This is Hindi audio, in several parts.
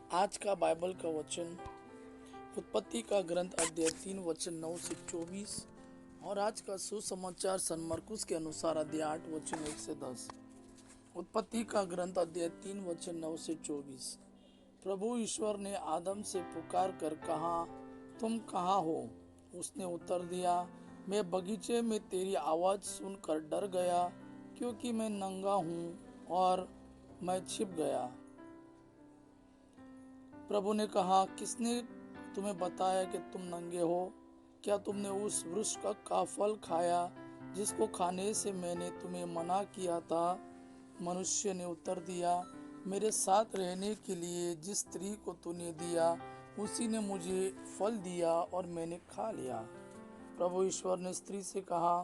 आज का बाइबल का वचन उत्पत्ति का ग्रंथ अध्याय 3 वचन 9 से 24 और आज का सुसमाचार सन मरकुस के अनुसार अध्याय 8 वचन 1 से 10। उत्पत्ति का ग्रंथ अध्याय 3 वचन 9 से 24। प्रभु ईश्वर ने आदम से पुकार कर कहा, तुम कहाँ हो? उसने उत्तर दिया, मैं बगीचे में तेरी आवाज सुनकर डर गया, क्योंकि मैं नंगा हूँ और मैं छिप गया। प्रभु ने कहा, किसने तुम्हें बताया कि तुम नंगे हो? क्या तुमने उस वृक्ष का फल खाया जिसको खाने से मैंने तुम्हें मना किया था? मनुष्य ने उत्तर दिया, मेरे साथ रहने के लिए जिस स्त्री को तूने दिया उसी ने मुझे फल दिया और मैंने खा लिया। प्रभु ईश्वर ने स्त्री से कहा,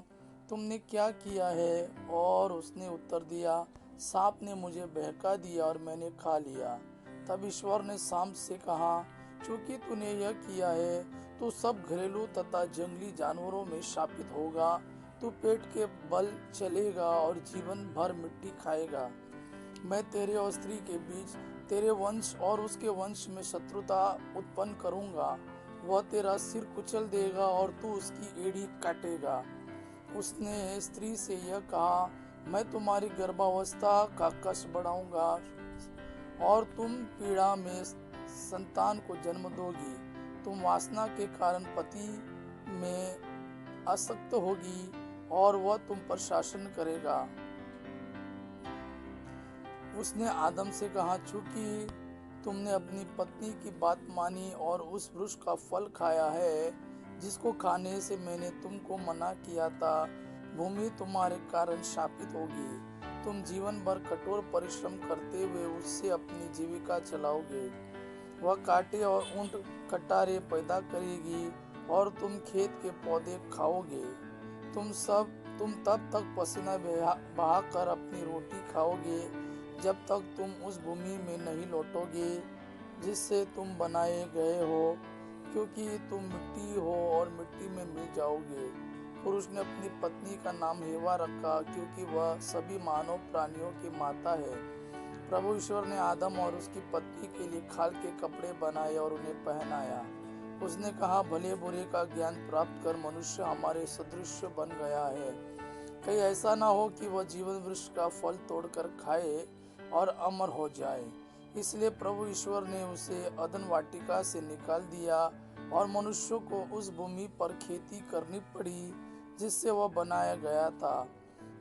तुमने क्या किया है? और उसने उत्तर दिया, सांप ने मुझे बहका दिया और मैंने खा लिया। तब ईश्वर ने सांप से कहा, चूंकि तूने यह किया है तो सब घरेलू तथा जंगली जानवरों में शापित होगा। तू पेट के बल चलेगा और जीवन भर मिट्टी खाएगा। मैं तेरे और स्त्री के बीच, तेरे वंश और उसके वंश में शत्रुता उत्पन्न करूंगा। वह तेरा सिर कुचल देगा और तू उसकी एड़ी काटेगा। उसने स्त्री से यह कहा, मैं तुम्हारी गर्भावस्था का कष्ट बढ़ाऊंगा और तुम पीड़ा में संतान को जन्म दोगी। तुम वासना के कारण पति में आसक्त होगी और वह तुम पर शासन करेगा। उसने आदम से कहा, चूंकि तुमने अपनी पत्नी की बात मानी और उस वृक्ष का फल खाया है जिसको खाने से मैंने तुमको मना किया था, भूमि तुम्हारे कारण शापित होगी। तुम जीवन भर कठोर परिश्रम करते हुए उससे अपनी जीविका चलाओगे। वह कांटे और ऊंट कटारे पैदा करेगी और तुम खेत के पौधे खाओगे। तुम तब तक पसीना बहाकर अपनी रोटी खाओगे जब तक तुम उस भूमि में नहीं लौटोगे जिससे तुम बनाए गए हो, क्योंकि तुम मिट्टी हो और मिट्टी में मिल जाओगे। पुरुष ने अपनी पत्नी का नाम हेवा रखा, क्योंकि वह सभी मानव प्राणियों की माता है। प्रभु ईश्वर ने आदम और उसकी पत्नी के लिए खाल के कपड़े बनाए और उन्हें पहनाया। उसने कहा, भले बुरे का ज्ञान प्राप्त कर मनुष्य हमारे सदृश बन गया है। कहीं ऐसा ना हो कि वह जीवन वृक्ष का फल तोड़कर खाए और अमर हो जाए। इसलिए प्रभु ईश्वर ने उसे अदन वाटिका से निकाल दिया और मनुष्य को उस भूमि पर खेती करनी पड़ी जिससे वह बनाया गया था।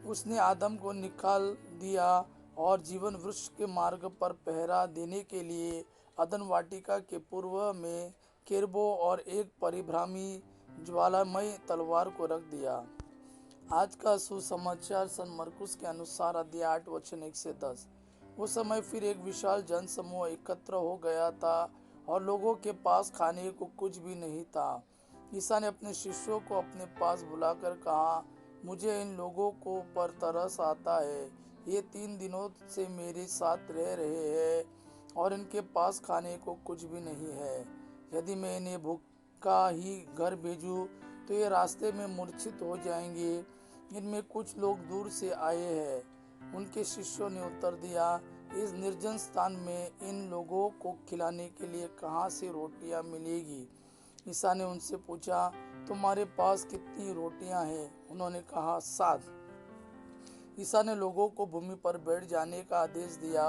उसने आदम को निकाल दिया और जीवन वृक्ष के मार्ग पर पहरा देने के लिए अदन वाटिका के पूर्व में केरबो और एक परिभ्रामी ज्वालामयी तलवार को रख दिया। आज का सुसमाचार सन मरकुस के अनुसार अध्याय 8 वचन 1 से 10। उस समय फिर एक विशाल जन समूह एकत्र हो गया था और लोगों के पास खाने को कुछ भी नहीं था। ईसा ने अपने शिष्यों को अपने पास बुलाकर कहा, मुझे इन लोगों को पर तरस आता है। ये 3 दिनों से मेरे साथ रह रहे हैं और इनके पास खाने को कुछ भी नहीं है। यदि मैं इन्हें भूखा ही घर भेजूं तो ये रास्ते में मूर्छित हो जाएंगे। इनमें कुछ लोग दूर से आए हैं। उनके शिष्यों ने उत्तर दिया, इस निर्जन स्थान में इन लोगों को खिलाने के लिए कहाँ से रोटियां मिलेगी? ईसा ने उनसे पूछा, तुम्हारे पास कितनी रोटियां हैं? उन्होंने कहा, 7। ईसा ने लोगों को भूमि पर बैठ जाने का आदेश दिया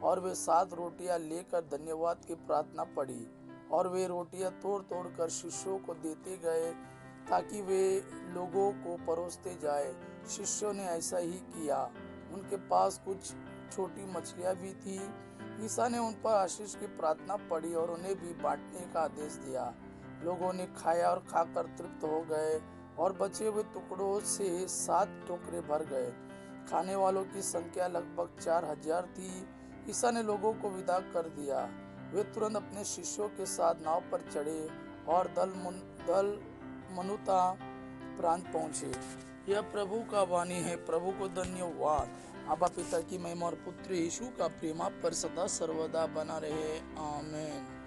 और वे 7 रोटियां लेकर धन्यवाद की प्रार्थना पढ़ी और वे रोटियां तोड़ तोड़ कर शिष्यों को देते गए ताकि वे लोगों को परोसते जाए। शिष्यों ने ऐसा ही किया। उनके पास कुछ छोटी मछलियां भी थी। ईसा ने उन पर आशीष की प्रार्थना पढ़ी और उन्हें भी बांटने का आदेश दिया। लोगों ने खाया और खाकर तृप्त हो गए और बचे हुए टुकड़ों से 7 टोकरे भर गए। खाने वालों की संख्या लगभग 4000 थी। ईसा ने लोगों को विदा कर दिया। वे तुरंत अपने शिष्यों के साथ नाव पर चढ़े और दल मनुता प्रांत पहुंचे। यह प्रभु का वाणी है। प्रभु को धन्यवाद। आबा पिता की महिमा और पुत्र यीशु का प्रेम आप पर सदा सर्वदा बना रहे। आमीन।